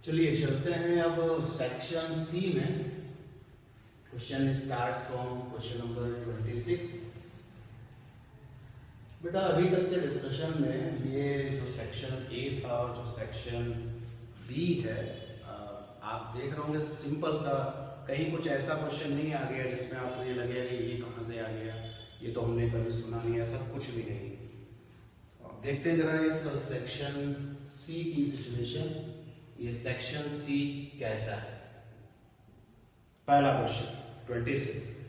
चलिए चलते हैं अब सेक्शन सी में। Question starts from question number 26। बेटा अभी तक के डिस्कशन में ये जो सेक्शन ए था और जो सेक्शन बी है, आप देख रहे होंगे सिंपल सा, कहीं कुछ ऐसा क्वेश्चन नहीं आ गया जिसमें आपको ये लगे कि ये कहाँ से आ गया, ये तो हमने कभी सुना नहीं, ऐसा कुछ भी नहीं। देखते हैं जरा इस सेक्शन सी की सिचुएशन, ये सेक्शन सी कैसा है। पहला question 26,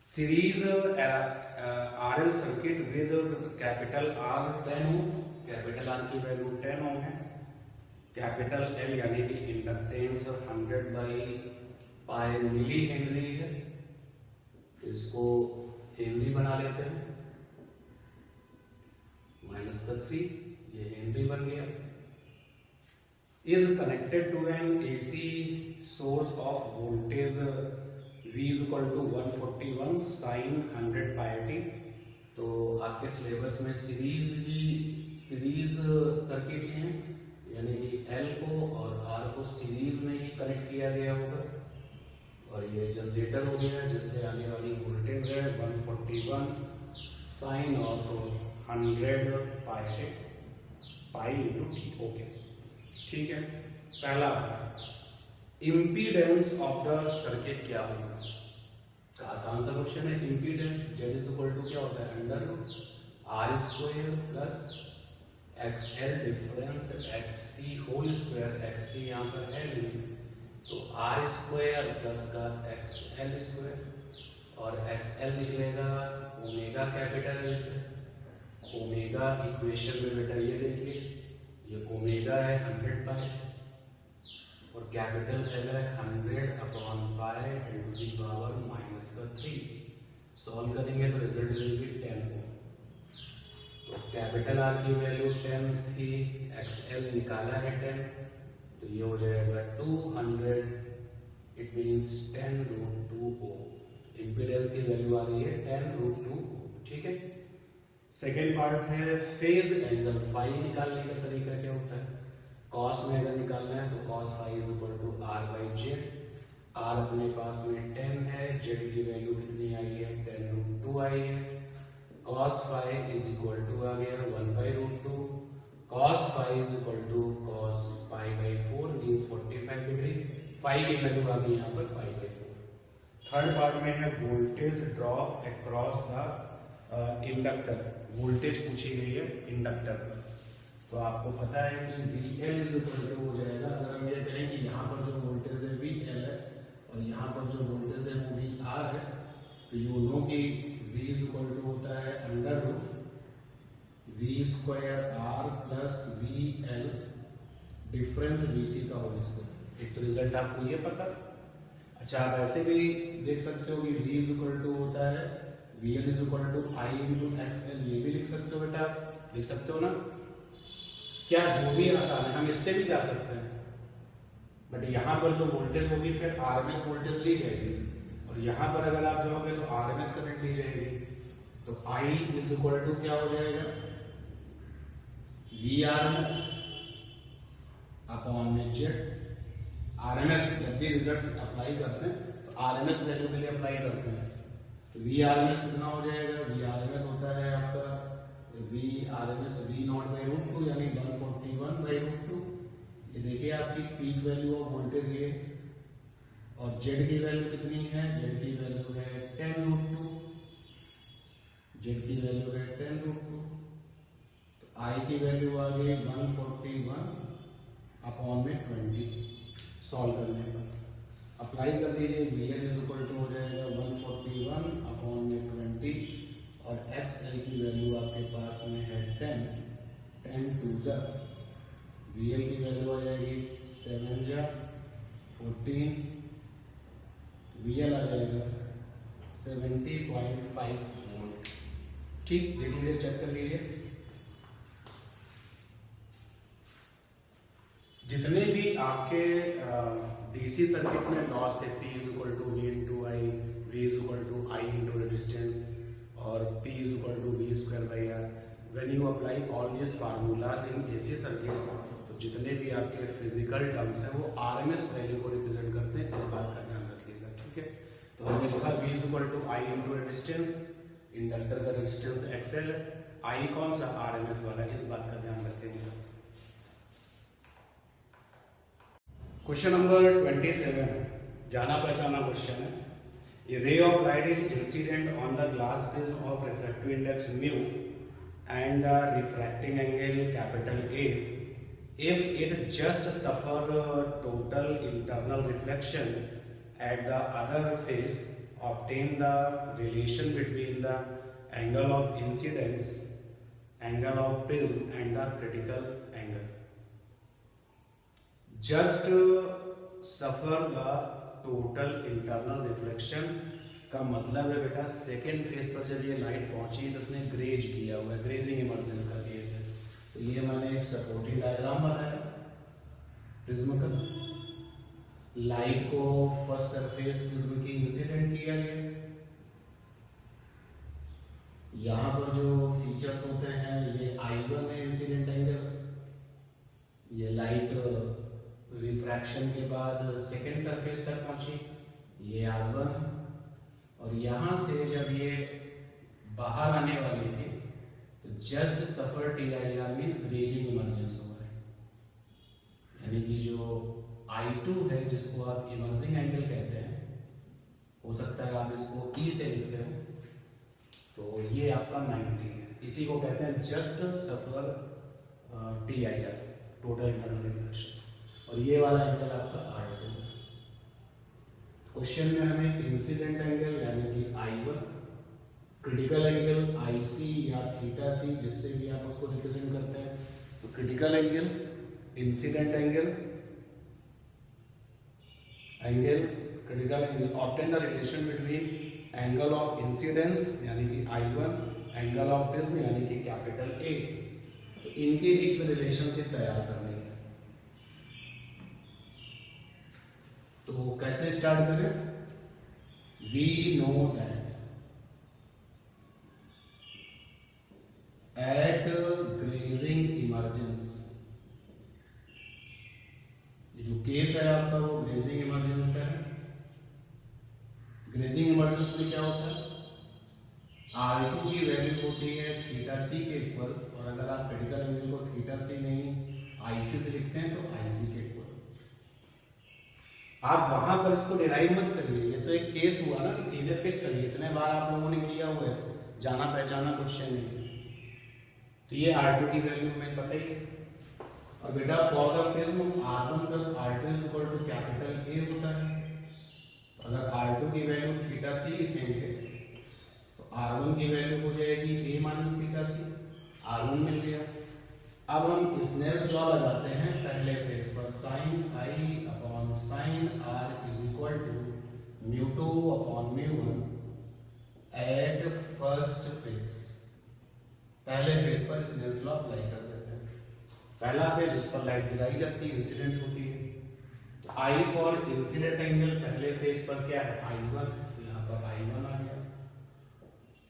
series RL circuit with capital R 10 ohm, capital R की वैल्यू 10 ओम है, कैपिटल एल यानी कि inductance 100 by pi millihenry है, तो इसको हेनरी बना लेते हैं, -3 ये हेनरी बन गया। Is connected to an AC source of voltage V is equal to 141 sin 100 pi t। तो आपके सिलेबस में सीरीज सर्किट है, यानी कि L को और R को सीरीज में ही कनेक्ट किया गया होगा, और ये जनरेटर हो गया जिससे आने वाली वोल्टेज है 141 sine of 100 pi into T. Okay ठीक है। पहला इम्पीडेंस ऑफ द सर्किट क्या होगा, आसान सा क्वेश्चन है। Impedance Z is equal to क्या होता है, under R square plus XL difference XC whole square, XC यहाँ पर एल तो आर स्क्वायर प्लस का एक्सएल स्क्वायर, और एक्सएल निकलेगा ओमेगा कैपिटल एल से। ओमेगा इक्वेशन में बेटा ये देखिए, ये ओमेगा है 100 पाई और कैपिटल एल है 100 upon pi to the power -3। Solve करेंगे तो रिजल्ट विल बी 10 ओम। तो कैपिटल आर की वैल्यू 10 थी, एक्सएल निकाला है 10, तो ये हो जाएगा 200, इट मींस 10√2 ओम। इम्पीडेंस की वैल्यू आ रही है 10√2 ओम। ठीक है। सेकेंड पार्ट है फेज एंगल फाई निकालने का तरीका क्या होता है। कॉस में अगर निकालना है तो cos phi is equal to R by Z. R अपने पास में 10 है, जेड की वैल्यू कितनी आई है 10√2 आई है। cos phi is equal to आ गया 1/√2। cos phi is equal to cos pi by 4 means 45 degree. Phi की वैल्यू आ गई यहाँ पर पाई बाई 4। थर्ड पार्ट में है voltage drop across the inductor. Voltage पूछी गई है इंडक्टर पर, तो आपको पता है कि VL इज इक्वल टू हो जाएगा, अगर हम ये कहें कि यहाँ पर जो वोल्टेज है VL है और यहाँ पर जो वोल्टेज है वो VR है, तो यू नो कि V इज इक्वल टू होता है under V square R plus VL difference VC का होल स्क्वायर। एक तो रिजल्ट आपको ये पता। अच्छा आप ऐसे भी देख सकते हो कि V इज इक्वल टू होता है VL is equal to I into XL, ये भी लिख सकते हो बेटा, लिख सकते हो ना। क्या जो भी आसान है, हम इससे भी जा सकते हैं, बट यहाँ पर जो वोल्टेज होगी फिर आरएमएस वोल्टेज ली जाएगी, और यहाँ पर अगर आप जाओगे तो आरएमएस करंट ली जाएगी। तो I इज इक्वल टू क्या हो जाएगा VRMS अपॉन में जेड। आरएमएस जब भी रिजल्ट अप्लाई करते हैं तो आरएमएस वैल्यू के लिए अप्लाई करते हैं, तो VRMS कितना हो जाएगा, VRMS होता है आपका VRMS V0/√2 यानी 141/√2। ये देखिए आपकी पीक वैल्यू ऑफ वोल्टेज ये, और जेड की वैल्यू कितनी है, जेड की वैल्यू है 10√2, जेड की वैल्यू है 10√2। तो आई की वैल्यू आ गई 141 अपॉन में 20। सॉल्व करने पर अप्लाई कर दीजिए, VL इज इक्वल टू हो जाएगा 141 अपॉन में 20, और XL की वैल्यू आपके पास में है 10 2 जा, VL की वैल्यू आ जाएगी 7 जा 14, VL आ जाएगा 70.5 वोल्ट। ठीक, देख लीजिए, चेक कर लीजिए। जितने भी आपके डीसी सर्किट में लॉस थे, P is equal to V into I, V is equal to I into resistance, और P is equal to V square by R, when you apply all this formulas in AC circuit, तो जितने भी आपके physical terms हैं वो RMS value को represent करते हैं, इस बात का ध्यान रखिएगा। ठीक है, तो हमने लिखा V = I × रेजिस्टेंस, इंडक्टर का रेजिस्टेंस XL है, I कौन सा आरएमएस वाला, इस बात का ध्यान रखेंगे। क्वेश्चन नंबर 27 जाना पहचाना क्वेश्चन है। A ray of light is incident on the glass prism of refractive index mu and the refracting angle capital A. If it just suffer total internal reflection at the other face, obtain the relation between the angle of incidence, angle of prism and the critical angle. Just suffer the total internal reflection का मतलब है बेटा second phase पर जब ये light पहुंची तो उसने ग्रेज किया हुआ है, ग्रेजिंग इमर्जेंस का केस है। तो ये मैंने एक सपोर्टिंग डायग्राम बनाया प्रिज्म का, लाइट को फर्स्ट सरफेस प्रिज्म की इंसिडेंट किया गया, यहाँ पर जो फीचर्स होते हैं ये I1 है इंसिडेंट एंगल, ये लाइट रिफ्रैक्शन के बाद सेकेंड सरफेस तक पहुंची, ये R1, और यहां से जब ये बाहर आने वाली थी तो जस्ट सफर TIR मींस ग्रेजिंग इमर्जेंस हो रहा है, यानी कि जो I2 है जिसको आप इमर्जिंग एंगल कहते हैं, हो सकता है आप इसको E से लिखते हो, तो ये आपका 90 है, इसी को कहते हैं जस्ट सफर TIR टोटल इंटरनल रिफ्लेक्शन, और ये वाला एंगल आपका R2 है। क्वेश्चन में हमें इंसिडेंट एंगल यानी कि I1, क्रिटिकल एंगल IC या थीटा C जिससे भी आप उसको रिप्रेजेंट करते हैं, तो critical angle, incident angle, critical angle, obtain the relation between angle of incidence यानी कि I1, एंगल ऑफ प्रिज्म यानी कि कैपिटल A, तो इनके बीच में रिलेशनशिप तैयार करनी है। तो कैसे स्टार्ट करें? We know that at grazing emergence, ये जो केस है आपका वो ग्रेजिंग इमर्जेंस का है। ग्रेजिंग इमर्जेंस में क्या होता है, R2 की वैल्यू होती है थीटा C के इक्वल, और अगर आप क्रिटिकल एंगल को थीटा C नहीं IC से लिखते हैं तो IC के इक्वल। आप वहां पर इसको डिराइव मत करिए, ये तो एक केस हुआ ना, सीधे पिक करिए, इतने बार आप लोगों ने किया हुआ है इसको, जाना पहचाना क्वेश्चन है। तो ये R2 की वैल्यू हमें पता ही है, और बेटा for the prism R1 + R2 = capital A होता है। अगर R2 की वैल्यू थीटा C लिखेंगे तो R1 की वैल्यू हो जाएगी A - थीटा C, R1 मिल गया। अब हम स्नेल्स लॉ लगाते हैं पहले फेज पर, sin I/sin R = μ2/μ1 at first phase. पहले फेज पर स्नेल्स लॉ अप्लाई कर देते हैं। पहला फेज जिस पर लाइट गिराई जाती है, इंसिडेंट होती है, तो I फॉर इंसिडेंट एंगल पहले फेज पर क्या है I1, तो यहाँ पर I1 आ गया।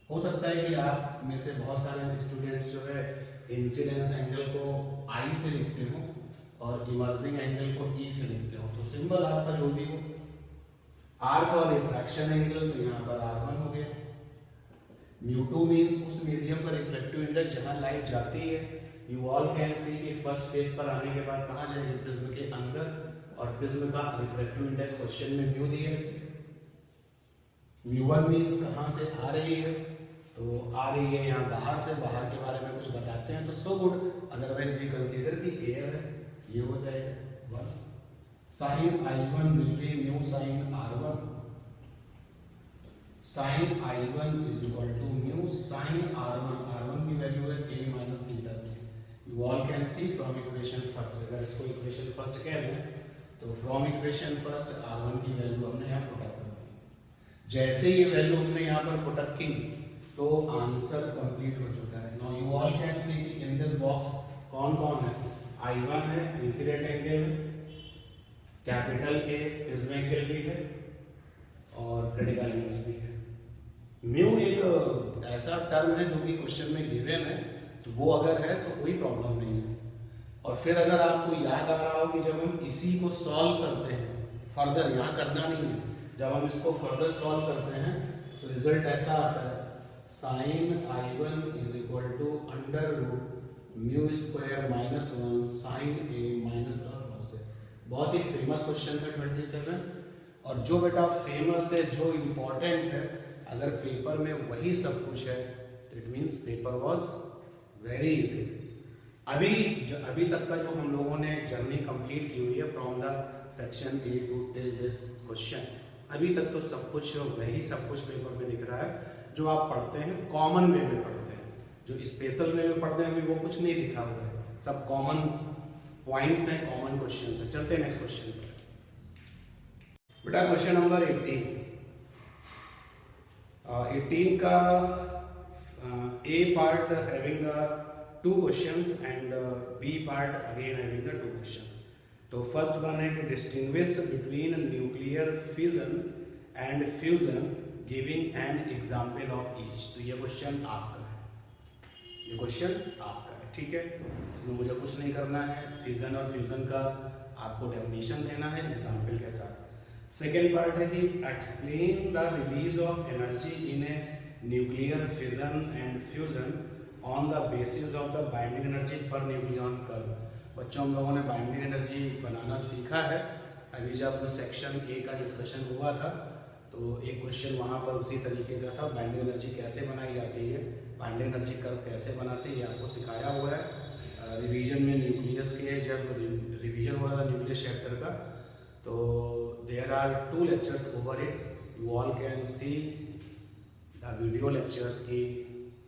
हो सकता है कि आप में से बहुत सारे स्टूडेंट्स जो है इंसिडेंस एंगल को I से लिखते हो और इमर्जिंग एंगल को E से लिखते हो, तो सिंबल आपका जो भी हो। R फॉर रिफ्रैक्शन एंगल, तो यहाँ पर R1 हो गया। μ2 मींस उस मीडियम का रिफ्लेक्टिव इंडेक्स जहां लाइट जाती है। यू ऑल कैन सी कि फर्स्ट फेज पर आने के बाद कहां जाएगी, प्रिज्म के अंदर, और प्रिज्म का रिफ्लेक्टिव इंडेक्स क्वेश्चन में म्यू दिया है। μ1 मींस कहां से आ रही है, तो आ रही है यहाँ बाहर से, बाहर के बारे में कुछ बताते हैं तो so good, otherwise we consider कि एयर है, ये हो जाएगा 1। sin I1 will be mu sin R1, sin I1 = mu sin R1, R1 की वैल्यू है A - theta C। You all can C from equation first, अगर इसको इक्वेशन फर्स्ट कह दें तो फ्रॉम इक्वेशन फर्स्ट R1 की वैल्यू हमने यहाँ पुटअप कर दी। जैसे ये वैल्यू हमने यहाँ पर पुटअप की तो आंसर कंप्लीट हो चुका है। Now you all can C in this box कौन कौन है, I1 है, incident angle, capital A prism angle भी है, और क्रिटिकल एंगल भी है। म्यू एक ऐसा टर्म है जो कि क्वेश्चन में गिवन है, तो वो अगर है तो कोई प्रॉब्लम नहीं है। और फिर अगर आपको याद आ रहा हो कि जब हम इसी को सॉल्व करते हैं, फर्दर यहाँ करना नहीं है, जब हम इसको फर्दर सॉल्व करते हैं तो रिजल्ट ऐसा आता है sine I1 is equal to under root mu square minus 1 sine A minus का कॉस ए। बहुत ही फेमस क्वेश्चन था 27। और जो बेटा फेमस है, जो इम्पोर्टेंट है, अगर पेपर में वही सब कुछ है तो it means paper was very easy. अभी तक का जो हम लोगों ने जर्नी कंप्लीट की हुई है from the section A to till this question, अभी तक तो सब कुछ वही सब कुछ पेपर में दिख रहा है जो आप पढ़ते हैं, कॉमन वे में पढ़ते हैं। जो स्पेशल वे में पढ़ते हैं अभी वो कुछ नहीं दिखा हुआ है, सब कॉमन पॉइंट्स हैं, कॉमन क्वेश्चन हैं। चलते हैं नेक्स्ट क्वेश्चन पर। बेटा क्वेश्चन नंबर 18 का A part having the 2 questions and B part again having the 2 questions। तो फर्स्ट वन है कि distinguish between nuclear fission and fusion giving an example of each. तो ये क्वेश्चन आपका है, ये क्वेश्चन आपका है, ठीक है। इसमें मुझे कुछ नहीं करना है, फिजन और फ्यूजन का आपको डेफिनेशन देना है एग्जांपल के साथ। सेकेंड पार्ट है कि explain the release of energy in a nuclear fission and fusion on the basis of the binding energy per nucleon curve. बच्चों हम लोगों ने बाइंडिंग एनर्जी बनाना सीखा है। अभी जब सेक्शन ए का डिस्कशन हुआ था तो एक क्वेश्चन वहाँ पर उसी तरीके का था, बाइंडिंग एनर्जी कैसे बनाई जाती है, बाइंडिंग एनर्जी कर्व कैसे बनाते हैं, ये आपको सिखाया हुआ है। रिवीजन में न्यूक्लियस के जब रिवीजन हो रहा था न्यूक्लियस चैप्टर का, तो there are 2 lectures over it. You all can see the video lectures की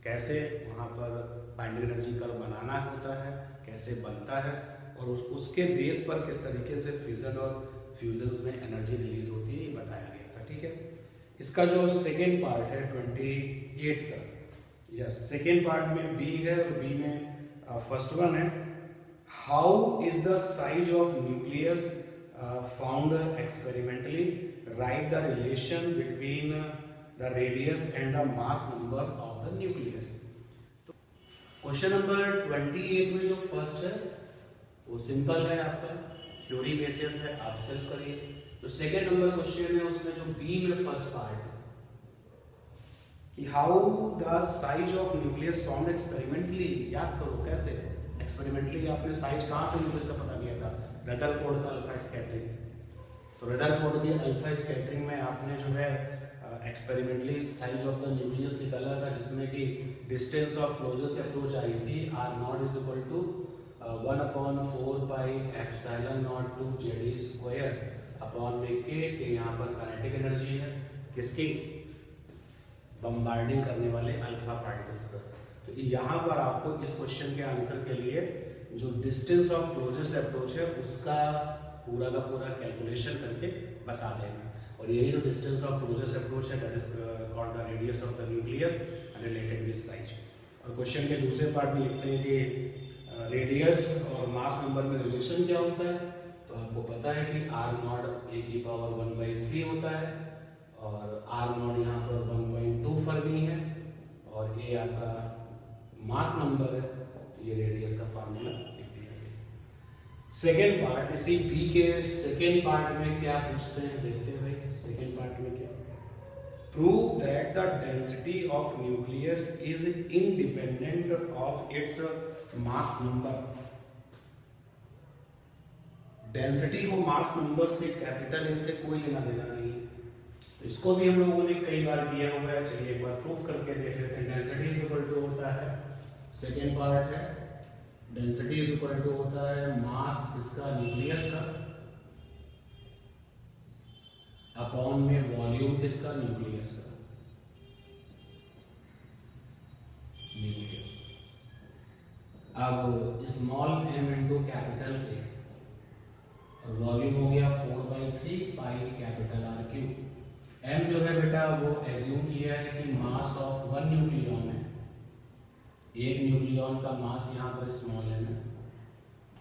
कैसे वहाँ पर बाइंडिंग एनर्जी कर्व बनाना होता है, कैसे बनता है, और उसके बेस पर किस तरीके से फिजन और फ्यूजन्स में एनर्जी रिलीज होती है, ये बताया गया था, ठीक है। इसका जो सेकेंड पार्ट है 28 का, यस सेकेंड पार्ट में बी है और बी में फर्स्ट वन है how is the size of nucleus found experimentally, right the relation between the radius and the mass number of the nucleus। तो क्वेश्चन नंबर 28 में जो फर्स्ट है वो सिंपल है, आपका थ्योरी बेसिस है, आप सेल्फ करिए। जो सेकंड नंबर क्वेश्चन है उसमें जो बी में फर्स्ट पार्ट है कि how the size of nucleus found experimentally. याद करो कैसे एक्सपेरिमेंटली आपने साइज कहाँ पे न्यूक्लियस का पता किया था, रदरफोर्ड का अल्फा स्कैटरिंग। तो रदरफोर्ड की अल्फा स्कैटरिंग में आपने जो है experimentally size of the nucleus निकाला था, जिसमें कि डिस्टेंस ऑफ क्लोजेस्ट अप्रोच आई थी R0 is equal to 1/4 pi epsilon naught to Z e square upon में के यहाँ पर काइनेटिक एनर्जी है किसकी, बम्बार्डिंग करने वाले अल्फा पार्टिकल्स का। तो यहाँ पर आपको इस क्वेश्चन के आंसर के लिए जो डिस्टेंस ऑफ क्लोजेस्ट अप्रोच है उसका पूरा का पूरा कैलकुलेशन करके बता देना। और यही जो डिस्टेंस ऑफ क्लोजेस्ट अप्रोच है that is called the radius of the nucleus related with size. और क्वेश्चन के दूसरे पार्ट में लिखते हैं कि रेडियस और मास नंबर में रिलेशन क्या होता है। तो आपको पता है कि R0 a की पावर 1/3 होता है और R0 यहाँ पर 1.2 फर्मी है और ये आपका मास नंबर है, तो ये रेडियस का फार्मूला लिख दिया गया। सेकेंड पार्ट, इसी बी के सेकेंड पार्ट में क्या पूछते हैं देखते हैं भाई। सेकेंड पार्ट में क्या, prove that the density of nucleus is independent of its mass number. Density को मास नंबर से कैपिटल ए से कोई लेना देना नहीं है, इसको भी हम लोगों ने कई बार किया हुआ है। चलिए एक बार प्रूफ करके देख लेते हैं। डेंसिटी इज इक्वल टू होता है, सेकेंड पार्ट है, डेंसिटी इज इक्वल टू होता है मास इसका न्यूक्लियस का अपॉन में वॉल्यूम किसका, न्यूक्लियस का, न्यूक्लियस। अब small m into capital A और वॉल्यूम हो गया 4/3 pi capital R cube. m जो है बेटा वो एज्यूम किया है कि मास ऑफ 1 न्यूक्लियन है, एक न्यूक्लियन का मास यहाँ पर स्मॉल m है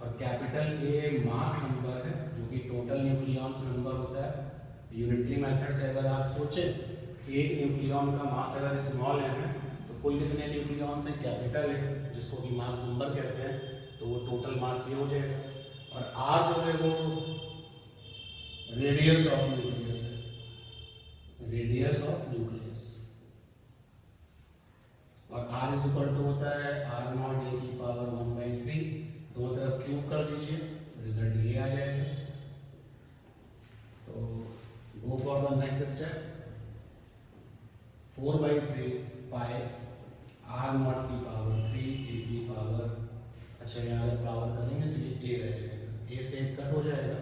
और कैपिटल A मास नंबर है जो कि टोटल न्यूक्लियंस नंबर होता है। यूनिटरी मेथड से अगर आप सोचें एक न्यूक्लियन का मास अगर स्मॉल m है तो कुल कितने न्यूक्लियॉन्स हैं, कैपिटल है जिसको कि मास नंबर कहते हैं, तो वो टोटल मास ये हो जाएगा। और आर जो है वो रेडियस ऑफ न्यूक्लियस है, रेडियस ऑफ न्यूक्लियस। और आर इज इक्वल टू होता है आर नॉट ए की पावर 1/3, दोनों तरफ क्यूब कर दीजिए, रिजल्ट ये आ जाएगा। तो go for the next step, 4/3 pi are naught की पावर 3 ए की पावर, अच्छा यहाँ पावर करेंगे तो ये ए रह जाएगा, ए से कट हो जाएगा,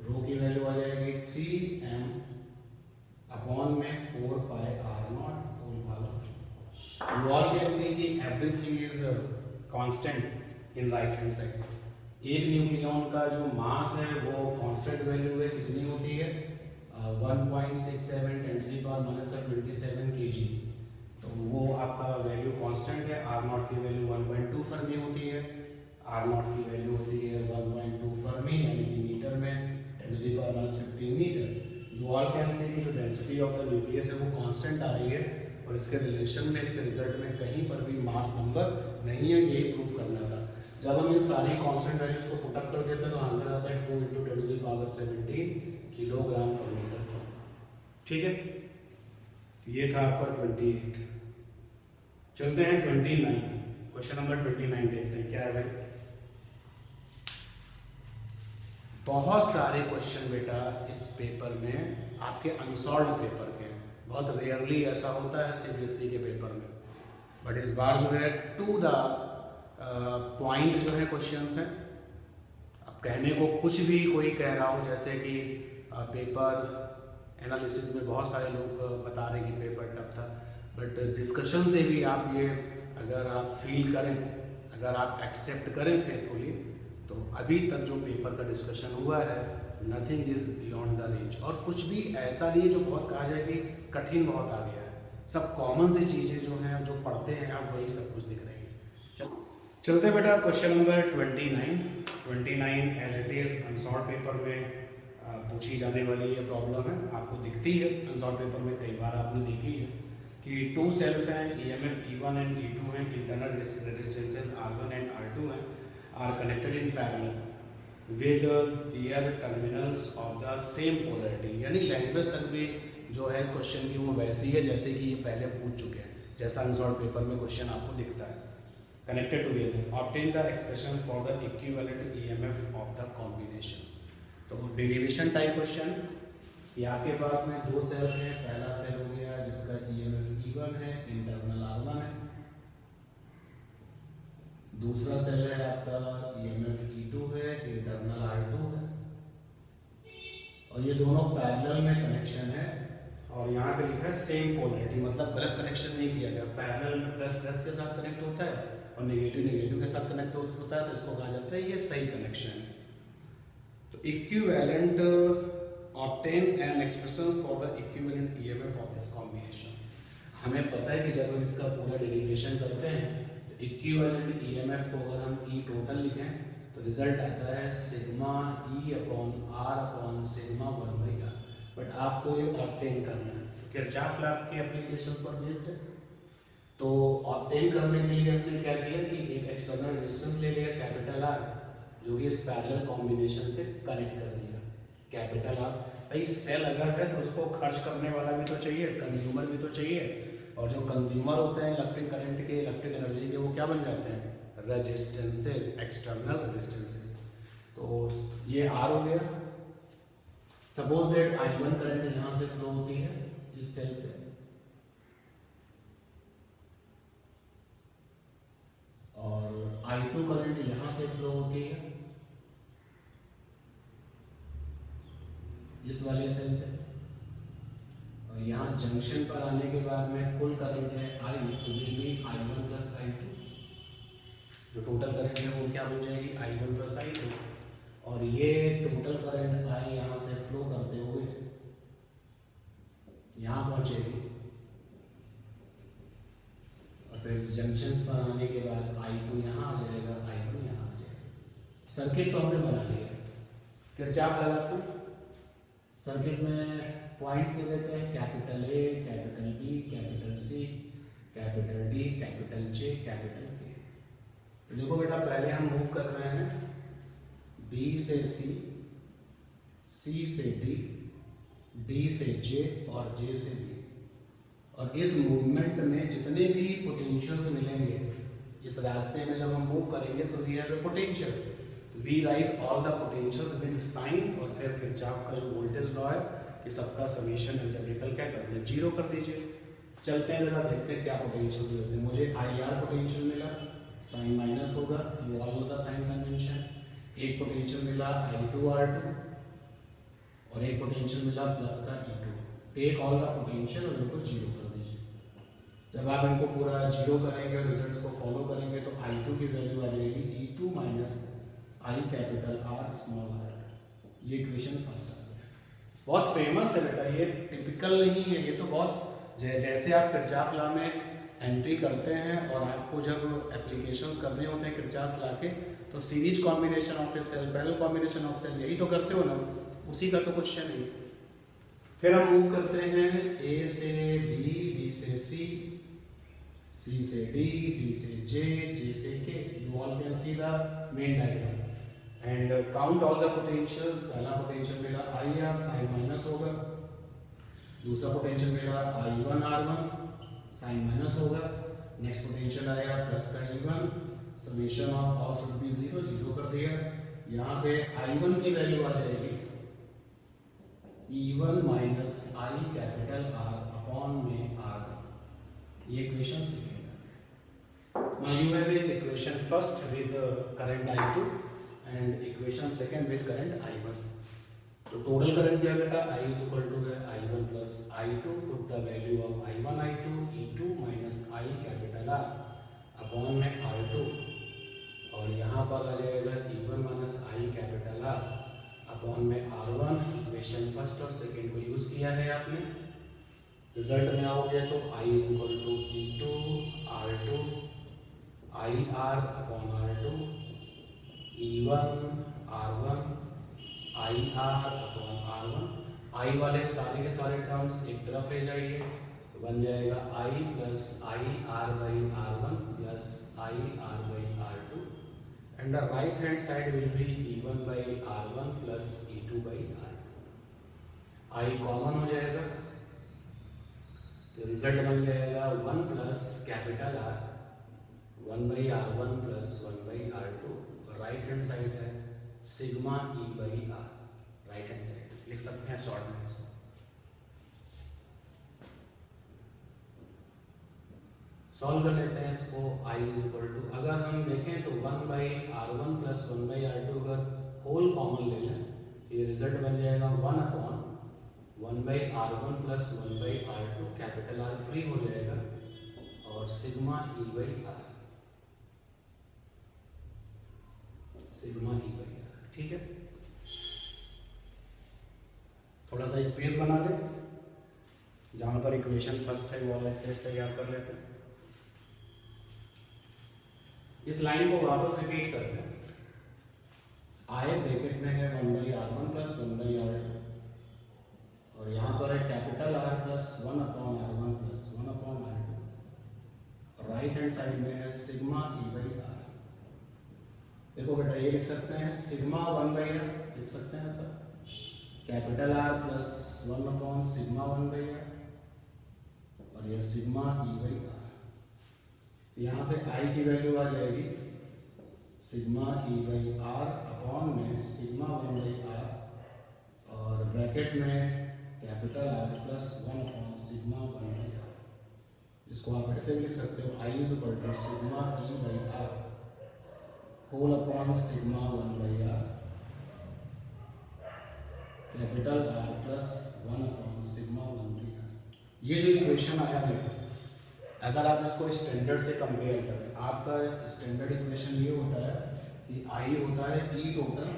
रो की वैल्यू आ जाएगी 3m अपॉन में 4 pi are nought whole power 3। You all can see कि everything is constant in right hand side. एक न्यूक्लियॉन का जो मास है वो कांस्टेंट वैल्यू है, कितनी होती है 1.67 10⁻⁻27 kg, तो वो आपका वैल्यू कांस्टेंट है। आर नॉट की वैल्यू 1.2 फर्मी होती है, आर नॉट की वैल्यू होती है 1.2 फर्मी यानी कि मीटर में 10⁻15 metre. You all can see कि जो डेंसिटी ऑफ द न्यूक्लियस है वो कांस्टेंट आ रही है, और इसके रिलेशन में, इसके रिजल्ट में कहीं पर भी मास नंबर नहीं है, यही प्रूफ करना था। जब हम इन सारी कांस्टेंट वैल्यूज को पुट अप कर देते हैं तो आंसर आता है 2 × 10⁻17 किलोग्राम पर मीटर। ठीक है, ये था आपका 28। चलते हैं 29, क्वेश्चन नंबर 29 देखते हैं क्या है भाई। बहुत सारे क्वेश्चन बेटा इस पेपर में आपके अनसॉल्व पेपर के, बहुत रेयरली ऐसा होता है सीबीएसई के पेपर में, बट इस बार जो है टू द पॉइंट जो है क्वेश्चंस हैं। अब कहने को कुछ भी कोई कह रहा हो, जैसे कि पेपर एनालिसिस में बहुत सारे लोग बता रहे कि पेपर टफ था, बट डिस्कशन से भी आप ये अगर आप फील करें, अगर आप एक्सेप्ट करें फेथफुली, तो अभी तक जो पेपर का डिस्कशन हुआ है nothing is beyond the range, और कुछ भी ऐसा नहीं है जो बहुत कहा जाए कि कठिन बहुत आ गया है। सब कॉमन सी चीज़ें जो हैं, जो पढ़ते हैं आप, वही सब कुछ दिख रही है। चलते बेटा question number 29 as it is unsolved paper में पूछी जाने वाली ये प्रॉब्लम है, आपको दिखती है अनसॉल्व पेपर में, कई बार आपने देखी है कि 2 सेल्स हैं, EMF E1 एंड E2 हैं, internal resistances R1 and R2 हैं, are connected in parallel with their terminals of the same polarity. यानी लैंग्वेज तक भी जो है इस क्वेश्चन की वो वैसी है जैसे कि ये पहले पूछ चुके हैं, जैसा अनसॉल्व पेपर में क्वेश्चन आपको दिखता है। Connected together obtain the expressions for the equivalent EMF of the combinations. तो डेरिवेशन टाइप क्वेश्चन, ये आपके पास में 2 सेल हैं, पहला सेल हो गया जिसका EMF E1 है, इंटरनल R1 है, दूसरा सेल है आपका EMF E2 है, इंटरनल R2 है, और ये दोनों पैरेलल में कनेक्शन है, और यहाँ पे लिखा है सेम पोलैरिटी, मतलब गलत कनेक्शन नहीं किया गया। पैरेलल में प्लस प्लस के साथ कनेक्ट होता है और नेगेटिव नेगेटिव के साथ कनेक्ट होता है, तो इसको कहा जाता है ये सही कनेक्शन है। तो equivalent obtain and expressions for the equivalent EMF of this combination. हमें पता है कि जब हम इसका पूरा डेरिवेशन करते हैं तो इक्विवेलेंट EMF को अगर हम E टोटल लिखें तो रिजल्ट आता है सिग्मा E/R/सिग्मा 1/R। बट आपको ये ऑब्टेन करना है, किरचॉफ लॉ के एप्लीकेशन पर बेस्ड है। तो ऑब्टेन करने के लिए हमने क्या किया कि एक एक्सटर्नल रेजिस्टेंस ले लिया कैपिटल R, जो कि इस पैरेलल कॉम्बिनेशन से कनेक्ट कर दिया कैपिटल R। भाई सेल अगर है तो उसको खर्च करने वाला भी तो चाहिए, कंज्यूमर भी तो चाहिए, और जो कंज्यूमर होते हैं इलेक्ट्रिक करंट के, इलेक्ट्रिक एनर्जी के, वो क्या बन जाते हैं रेजिस्टेंसेस, एक्सटर्नल रेजिस्टेंसेस। तो ये R हो गया। सपोज दैट I1 करंट यहाँ से फ्लो होती है इस सेल से, और I2 करंट यहाँ से फ्लो होती है इस वाले सेल से, और यहाँ जंक्शन पर आने के बाद में कुल करंट है I, तो will be I1 plus I2। जो टोटल करंट है वो क्या बन जाएगी I1 प्लस I2, और ये टोटल करंट I यहाँ से फ्लो करते हुए यहाँ पहुंचेगी, और फिर जंक्शन पर आने के बाद I2 यहाँ आ जाएगा, I1 यहाँ आ जाएगा। सर्किट तो हमने बना लिया, किरचॉफ लगाते हैं। सर्किट में पॉइंट्स दे देते हैं, capital A, capital B, capital C, capital D, capital J, capital के। तो देखो बेटा पहले हम मूव कर रहे हैं बी से सी, सी से डी, डी से जे और जे से बी। और इस मूवमेंट में जितने भी पोटेंशियल्स मिलेंगे इस रास्ते में जब हम मूव करेंगे तो we have potentials, we write all the potentials with sign और फिर किरचॉफ का जो वोल्टेज लॉ है कि सबका समीशन अलजेब्रिकल क्या कर दीजिए, जीरो कर दीजिए। चलते हैं जरा देखते हैं क्या पोटेंशियल मिलते हैं। मुझे आई आर पोटेंशियल मिला, साइन माइनस होगा, you all the sign convention. एक पोटेंशियल मिला आई टू आर टू और एक पोटेंशियल मिला प्लस का E two. Take all the potential और इनको जीरो कर दीजिए। जब आप इनको पूरा जीरो करेंगे और रिजल्ट्स को फॉलो करेंगे तो आई टू की वैल्यू आ जाएगी E two minus I capital R small R. ये इक्वेशन फर्स्ट आ गया। बहुत फेमस है बेटा, ये टिपिकल नहीं है, ये तो बहुत जैसे आप किरचॉफ लॉ में एंट्री करते हैं और आपको जब एप्लीकेशंस करने होते हैं किरचॉफ लॉ के तो series combination of a cell, parallel combination of cell, यही तो करते हो ना, उसी का तो क्वेश्चन है। फिर हम मूव करते हैं ए से बी, बी से सी, सी से डी, डी से जे, जे से के। You all can see the main diagram and count all the potentials. पहला पोटेंशियल मेरा आई आर साइन माइनस होगा, दूसरा पोटेंशियल मेरा I one R one sign minus होगा, नेक्स्ट पोटेंशियल आया प्लस का E one, summation of all should be zero, zero कर दिया। यहाँ से आई वन की वैल्यू आ जाएगी E1 minus I capital are upon में आर। ये इक्वेशन सेकेंड है। Now you have a equation first with current I2 and equation second with current I1. तो टोटल करंट क्या बेटा I is equal to है I1 plus I2, put the value of I1 I2 E2 minus I capital R upon में R2 और यहाँ पर आ जाएगा E1 minus I capital R upon में R1। इक्वेशन फर्स्ट और सेकेंड को यूज किया है आपने, रिजल्ट में आओगे तो I is equal to E2 R2 IR upon R2 E1 R1 IR upon R1। I वाले सारे के सारे टर्म्स एक तरफ ले जाइए तो बन जाएगा I plus I R by R1 plus I R by R2 and the right hand side will be E1 by R1 plus E2 by R2। I common हो जाएगा तो रिजल्ट बन जाएगा 1 plus capital R 1 by R1 plus 1 by R2। Right hand side है sigma E by R, right hand side लिख सकते हैं short में इसको। सॉल्व कर लेते हैं इसको। I इज इक्वल टू, अगर हम देखें तो 1 by R1 plus 1 by R2 अगर होल कॉमन ले लें तो ये रिजल्ट बन जाएगा 1 upon 1 by R1 plus 1 by R2, capital R free हो जाएगा और sigma E by R, sigma E by R। ठीक है, थोड़ा सा स्पेस बना ले, जहां पर इक्वेशन फर्स्ट है वो वाला स्पेस तैयार कर लेते हैं। इस लाइन को वापस रिपीट करते हैं। I ब्रैकेट में है 1 by R1 plus 1 by R2 और यहाँ पर है capital R plus 1 upon R1 plus 1 upon R2। Right hand side में है सिग्मा E बाई R। देखो बेटा ये लिख सकते हैं सिग्मा 1 बाई R लिख सकते हैं sir, capital R plus 1 upon sigma 1 by R और ये सिग्मा E बाई R। यहाँ से I की वैल्यू आ जाएगी sigma E by R upon में सिग्मा 1 बाई R और ब्रैकेट में capital R plus 1 upon sigma 1 by R। इसको आप ऐसे भी लिख सकते हो I is equal to sigma E by R whole upon sigma 1 by R capital R plus 1 upon sigma 1 by R। ये जो इक्वेशन आया है अगर आप इसको स्टैंडर्ड से कंपेयर करें, आपका स्टैंडर्ड इक्वेशन ये होता है कि I होता है E टोटल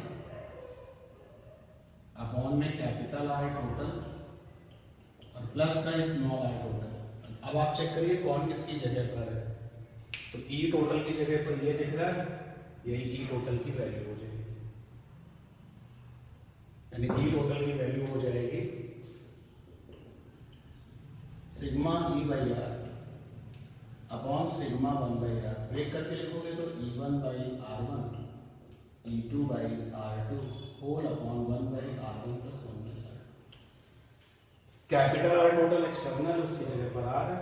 अपॉन में कैपिटल R टोटल और प्लस का स्मॉल r टोटल। अब आप चेक करिए कौन किसकी जगह पर है, तो E टोटल की जगह पर ये दिख रहा है, यही E टोटल की वैल्यू हो जाएगी, यानी E टोटल की वैल्यू हो जाएगी sigma E by R upon sigma 1/r। Break करके लिखोगे तो E1/r1 E2/r2 whole upon 1/r1 plus 1/r। Capital R total external, उसकी जगह पर आर है,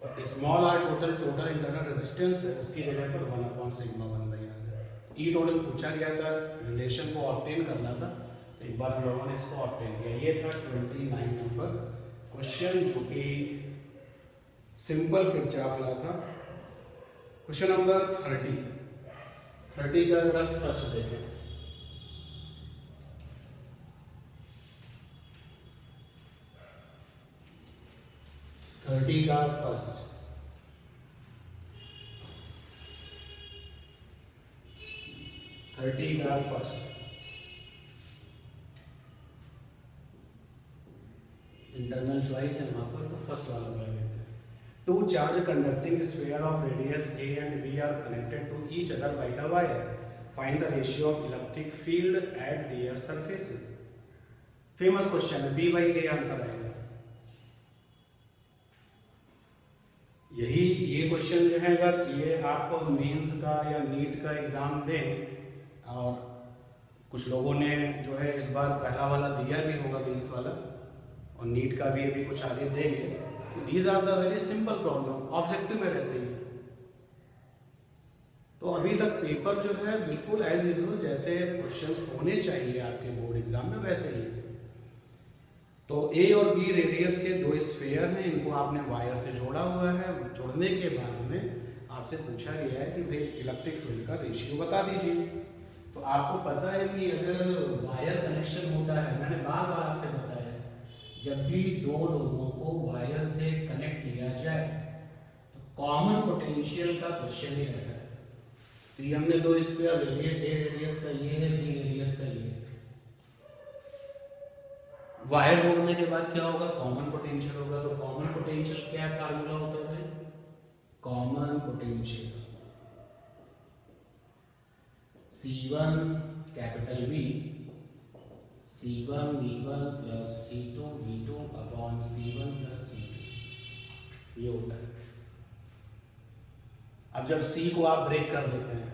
और small R total internal resistance है, उसकी जगह पर 1 अपॉन सिग्मा 1/r है। ई टोटल पूछा गया था, रिलेशन को ऑब्टेन करना था, तो एक बार हम लोगों ने इसको ऑब्टेन किया। ये था 29 नंबर क्वेश्चन, जो कि सिंपल किरचॉफ लॉ था। क्वेश्चन नंबर 30 का जरा फर्स्ट देखें। का फर्स्ट, इंटरनल चॉइस है वहां पर, तो फर्स्ट वाला कर लेते हैं। Two charge conducting sphere of radius a and b are connected to each other by the wire, find the ratio of electric field at their surfaces. Famous question है, b by a answer आएगा। ये question जो है, अगर ये आप mains का या नीट का एग्जाम दें, और कुछ लोगों ने जो है इस बार पहला वाला दिया भी होगा मेंस वाला, और नीट का भी अभी कुछ आगे देंगे, these are the very simple problem, objective में रहती है। तो अभी तक पेपर जो है बिल्कुल एज यूजुअल जैसे क्वेश्चंस होने चाहिए आपके बोर्ड एग्जाम में वैसे ही। तो ए और बी रेडियस के दो स्फीयर हैं, इनको आपने वायर से जोड़ा हुआ है। जोड़ने के बाद में आपसे पूछा गया है कि भाई इलेक्ट्रिक फील्ड का रेशियो बता दीजिए। तो आपको पता है कि अगर वायर कनेक्शन होता है, मैंने बार बार आपसे बताया, जब भी दो लोगों को वायर से कनेक्ट किया जाए तो कॉमन पोटेंशियल का क्वेश्चन ही रहता है। तो ये हमने दो स्फीयर ले लिए, ए रेडियस का ये है, बी रेडियस का ये है। वायर जोड़ने के बाद क्या होगा, कॉमन पोटेंशियल होगा। तो कॉमन पोटेंशियल क्या फार्मूला होता है भाई, common potential C1 capital V C1 V1 plus C2 V2 upon C1 plus C2, ये होता है। अब जब C को आप ब्रेक कर देते हैं,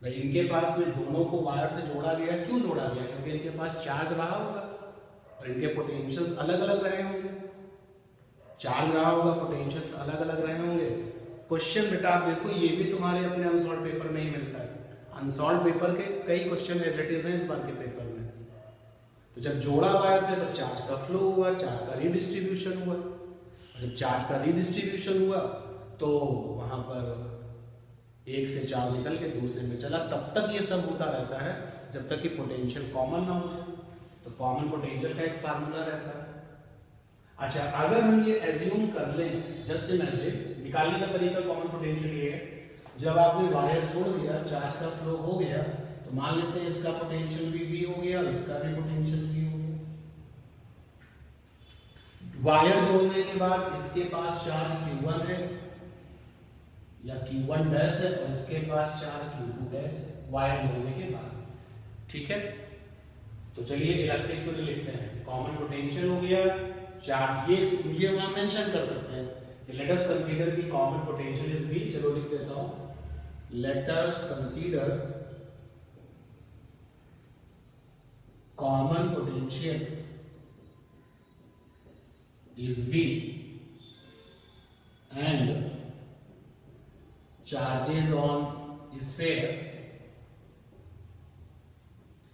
भाई इनके पास में दोनों को वायर से जोड़ा गया, क्यों जोड़ा गया, क्योंकि इनके पास चार्ज रहा होगा और इनके पोटेंशियल्स अलग अलग रहे होंगे। चार्ज रहा होगा, पोटेंशियल्स अलग अलग रहे होंगे। क्वेश्चन बेटा आप देखो, ये भी तुम्हारे अपने अनसॉल्व पेपर में ही मिलता है। अनसॉल्व पेपर के कई क्वेश्चन एज इट इज हैं इस बार के पेपर में। तो जब जोड़ा वायर से तो चार्ज का फ्लो हुआ, चार्ज का रीडिस्ट्रीब्यूशन हुआ। जब चार्ज का रीडिस्ट्रीब्यूशन हुआ तो वहां पर एक से चार्ज निकल के दूसरे में चला। तब तक ये सब होता रहता है जब तक कि पोटेंशियल कॉमन ना हो जाए। तो कॉमन पोटेंशियल का एक फार्मूला रहता है। अच्छा, अगर हम ये एज्यूम कर लें, जस्ट इमेजिन, निकालने का तरीका कॉमन पोटेंशियल ये है, जब आपने वायर जोड़ दिया, चार्ज का फ्लो हो गया, तो मान लेते हैं इसका पोटेंशियल भी V हो गया और इसका भी पोटेंशियल V हो गया। वायर जोड़ने के बाद इसके पास चार्ज Q1 है या Q1 डैश है और इसके पास चार्ज Q2 डैश है, वायर जोड़ने के बाद। ठीक है, तो चलिए इलेक्ट्रिक फील्ड लिखते हैं। कॉमन पोटेंशियल हो गया, चार्ज ये वहां मेंशन कर सकते हैं। लेट अस कंसीडर की कॉमन पोटेंशियल इज V। चलो लिख देता हूं, let us consider common potential is V and charges on sphere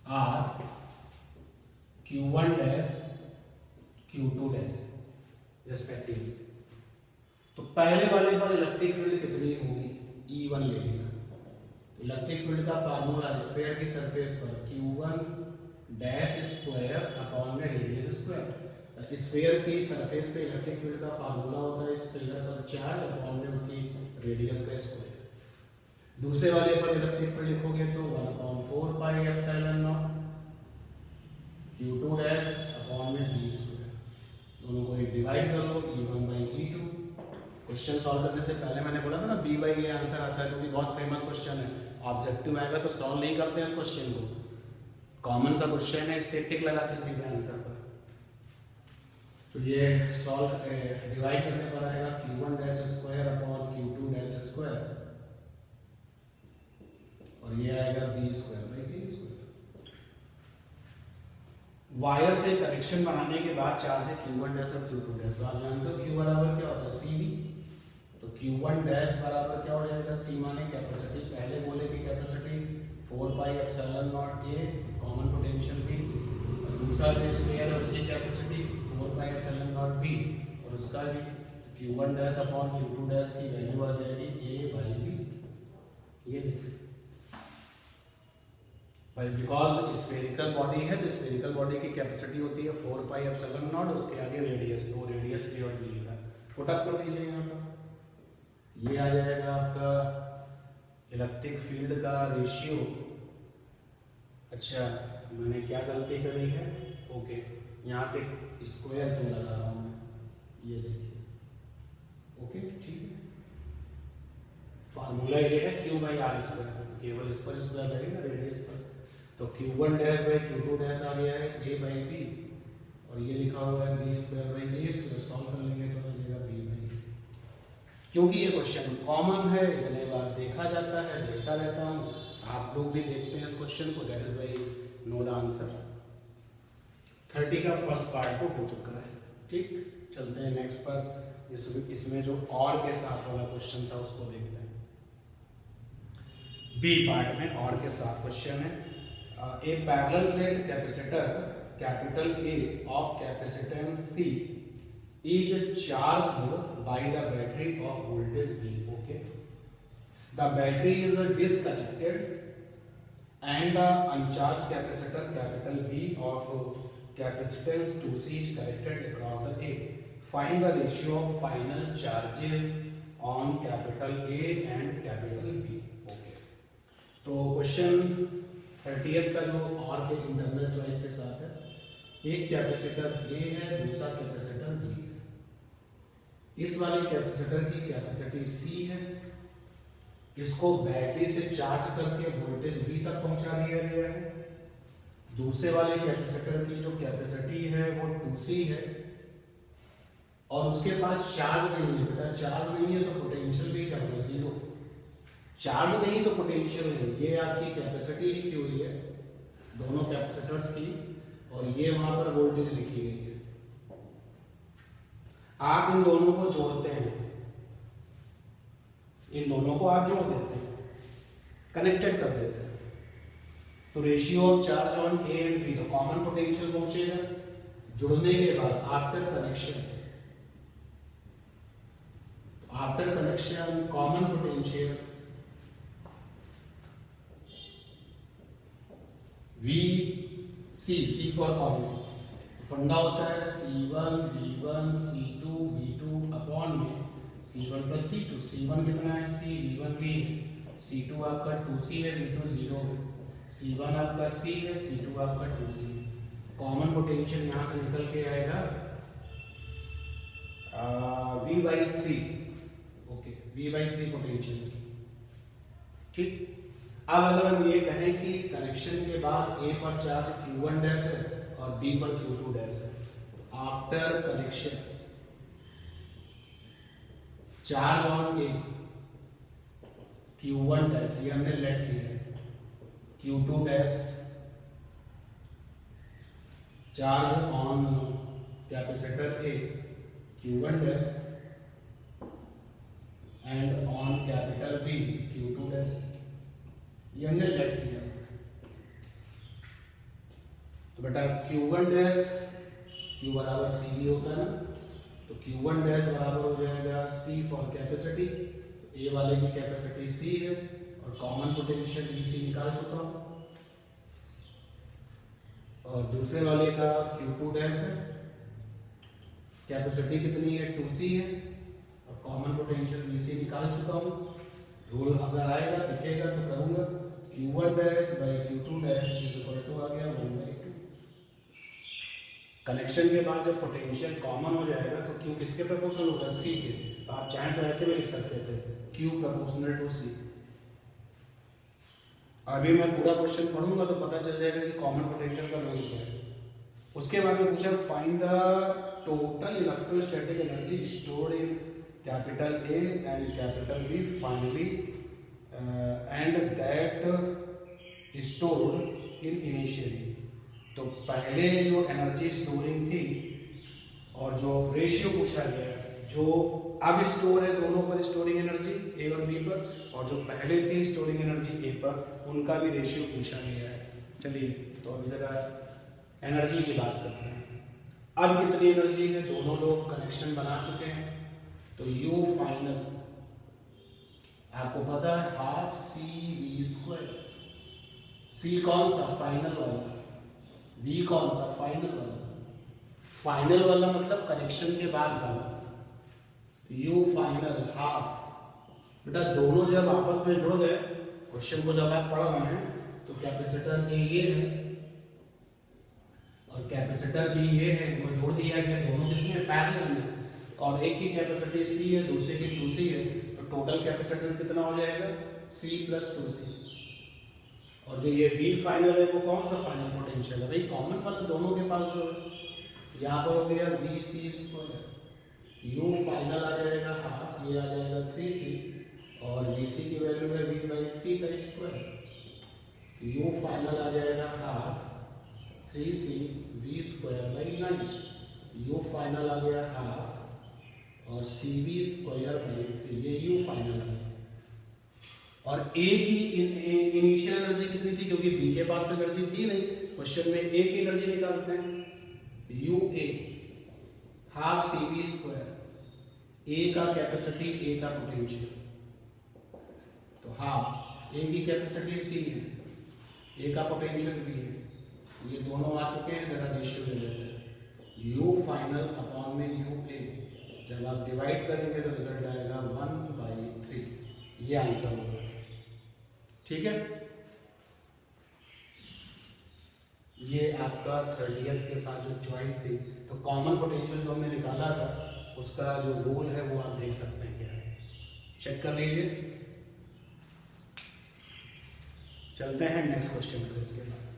are Q1 dash Q2 dash respectively। तो पहले वाले पर इलेक्ट्रिक फील्ड कितनी होगी, E1 ले लिया। इलेक्ट्रिक फील्ड का फार्मूला स्फीयर की सरफेस पर Q1 डैश स्क्वायर अपॉन में रेडियस स्क्वायर। स्फीयर की सरफेस पे इलेक्ट्रिक फील्ड का फार्मूला होता है स्फीयर पर चार्ज अपॉन में उसकी रेडियस का स्क्वायर। दूसरे वाले पर इलेक्ट्रिक फील्ड लिखोगे तो 1/4 pi epsilon not Q2 dash upon में d स्क्वायर। दोनों को एक डिवाइड कर लो, E1 by E2। Question solve करने से पहले मैंने बोला था ना B by A आंसर आता है, क्योंकि बहुत फेमस क्वेश्चन है। ऑब्जेक्टिव आएगा तो सॉल्व नहीं करते हैं इस क्वेश्चन को, कॉमन सा क्वेश्चन है, स्टेटिक लगा के सीधे आंसर पर। तो ये सॉल्व डिवाइड करने पर आएगा Q1 dash square upon Q2 dash square, और ये आएगा B square by A square. Wire से कनेक्शन बनाने के बाद चार्ज है Q1 डैश और Q2 डैश। तो आप जानते हो Q बराबर क्या होता है CV, तो Q1 डैश बराबर क्या हो जाएगा, C माने कैपेसिटी, पहले बोले कि capacity 4 pi epsilon not A common potential B, और दूसरा जो स्फीयर है उसकी capacity 4 pi epsilon not B और उसका भी Q1 dash upon Q2 dash की वैल्यू आ जाएगी A बाई B। ये देखिए भाई, बिकॉज स्फेरिकल बॉडी है तो स्फेरिकल बॉडी की कैपेसिटी होती है 4 पाई एप्सिलॉन नॉट, उसके आगे रेडियस, तो रेडियस की और डी का पुटअप कर दीजिए यहाँ पर। ये आ जाएगा आपका इलेक्ट्रिक फील्ड का रेशियो। अच्छा मैंने क्या गलती करी है, ओके यहाँ पे स्क्वायर क्यों लगा रहा हूँ मैं, ये देखिए, ओके ठीक है। फार्मूला ये है Q बाई आर स्क्वायर, केवल इस पर स्क्वायर लगेगा रेडियस पर, तो Q1 dash by Q2 dash आ गया है A बाई B, और ये लिखा हुआ है B square by A square, solve कर लेंगे तो आ जाएगा B बाई A। क्योंकि ये क्वेश्चन कॉमन है, इतने बार देखा जाता है, देखता रहता हूँ, आप लोग भी देखते हैं इस क्वेश्चन को, that is by know the answer. 30 का फर्स्ट पार्ट तो हो चुका है, ठीक। चलते हैं नेक्स्ट पर, इसमें जो और के साथ वाला क्वेश्चन था उसको देखते हैं। बी पार्ट में और के साथ क्वेश्चन है, a parallel plate capacitor capital A of capacitance C is charged by the battery of voltage V. Okay, the battery is disconnected and the uncharged capacitor capital B of capacitance 2C is connected across the A. Find the ratio of final charges on capital A and capital B. Okay, तो question 30th का जो और के internal choice के साथ है, एक capacitor A है, दूसरा कैपेसिटर B है। इस वाले कैपेसिटर की कैपेसिटी C है, इसको बैटरी से चार्ज करके वोल्टेज V तक पहुंचा दिया गया है। दूसरे वाले कैपेसिटर की जो कैपेसिटी है वो 2C है, और उसके पास चार्ज नहीं है। बेटा चार्ज नहीं है तो पोटेंशियल भी क्या होगा, जीरो। चार्ज नहीं तो पोटेंशियल नहीं। ये आपकी कैपेसिटी लिखी हुई है दोनों कैपेसिटर्स की, और ये वहां पर वोल्टेज लिखी गई है। आप इन दोनों को जोड़ते हैं, इन दोनों को आप जोड़ देते हैं, कनेक्टेड कर देते हैं, तो ratio of charge on A and B, तो कॉमन पोटेंशियल पहुंचेगा। जुड़ने के बाद after connection common potential C for common, फंडा होता है C1 V1 C2 V2 upon में C1 प्लस C2। C1 कितना है C, V1 V है, C2 आपका 2C है, V2 0 है, C1 आपका C है, C2 आपका 2C है। कॉमन पोटेंशियल यहाँ से निकल के आएगा V by 3, okay V by 3 potential, ठीक। अब अगर हम ये कहें कि कनेक्शन के बाद A पर चार्ज Q1 डैश है और B पर Q2 डैश है, after connection charge on A Q1 dash, ये हमने लेट किया है, Q2 dash charge on capacitor A Q1 dash and on capital B Q2 dash, ये हमने लेट किया। तो बेटा Q1 डैश Q बराबर CV होता है ना, तो Q1 डैश बराबर हो जाएगा C फॉर कैपेसिटी, A वाले की कैपेसिटी C है और कॉमन पोटेंशियल VC निकाल चुका हूं, और दूसरे वाले का Q2 डैश है, कैपेसिटी कितनी है 2C है, और कॉमन पोटेंशियल VC निकाल चुका हूं। रूल अगर आएगा दिखेगा तो करूंगा, Q1 dash by Q2 dash is equal to आ गया 1/2। कनेक्शन के बाद जब पोटेंशियल कॉमन हो जाएगा तो Q किसके प्रोपोर्शनल होगा, C के, तो आप चाहें तो ऐसे भी लिख सकते थे Q प्रोपोर्शनल टू C। अभी मैं पूरा क्वेश्चन पढ़ूंगा तो पता चल जाएगा कि कॉमन पोटेंशियल का रूल क्या है। उसके बाद में पूछा find the total electrostatic energy stored in capital A and capital B finally and that stored in initially। तो पहले जो एनर्जी स्टोरिंग थी और जो रेशियो पूछा गया है, जो अब स्टोर है दोनों पर स्टोरिंग एनर्जी ए और बी पर, और जो पहले थी स्टोरिंग एनर्जी ए पर, उनका भी रेशियो पूछा गया है। चलिए तो अब जरा एनर्जी की बात करते हैं। अब कितनी एनर्जी है, दोनों लोग कनेक्शन बना चुके हैं, तो यू फाइनल आपको पता है हाफ सी वी स्क्वायर। सी कौन सा, फाइनल वाला, वी कौन सा, फाइनल वाला। फाइनल वाला मतलब कनेक्शन के बाद वाला। You final half. बेटा दोनों जब आपस में जुड़ गए, क्वेश्चन को जब आप पढ़ रहे हैं, तो कैपेसिटर ए ये है और कैपेसिटर बी ये है, वो जोड़ दिया गया, दोनों किसमें, पैरेलल में, और एक की कैपेसिटी सी है, दूसरे की 2c है, तो टोटल कैपेसिटेंस कितना हो जाएगा, c + 2c। और जो ये V फाइनल है वो कौन सा फाइनल पोटेंशियल है, भाई कॉमन वाला दोनों के पास जो है, यहाँ पर हो गया Vc², U फाइनल आ जाएगा हाफ, ये आ जाएगा 3c, और Vc की वैल्यू है V/3 का स्क्वायर, U फाइनल आ जाएगा half 3c V²/9, U final आ गया हाफ और CV²/3, ये U फाइनल आ गया। और A की इनिशियल एनर्जी कितनी थी, क्योंकि B के पास तो एनर्जी थी नहीं, क्वेश्चन में A की एनर्जी निकालते हैं, UA हाफ CV², A का कैपेसिटी, A का पोटेंशियल, तो हाफ, A की कैपेसिटी C है, A का पोटेंशियल B है, ये दोनों आ चुके हैं, जरा रेशियो ले लेते हैं, U फाइनल अपॉन में UA, जब आप डिवाइड करेंगे तो रिजल्ट आएगा 1/3, ये आंसर होगा। ठीक है, ये आपका 30th के साथ जो चॉइस थी, तो कॉमन पोटेंशियल जो हमने निकाला था उसका जो रूल है वो आप देख सकते हैं क्या है, चेक कर लीजिए। चलते हैं नेक्स्ट क्वेश्चन पर इसके बाद।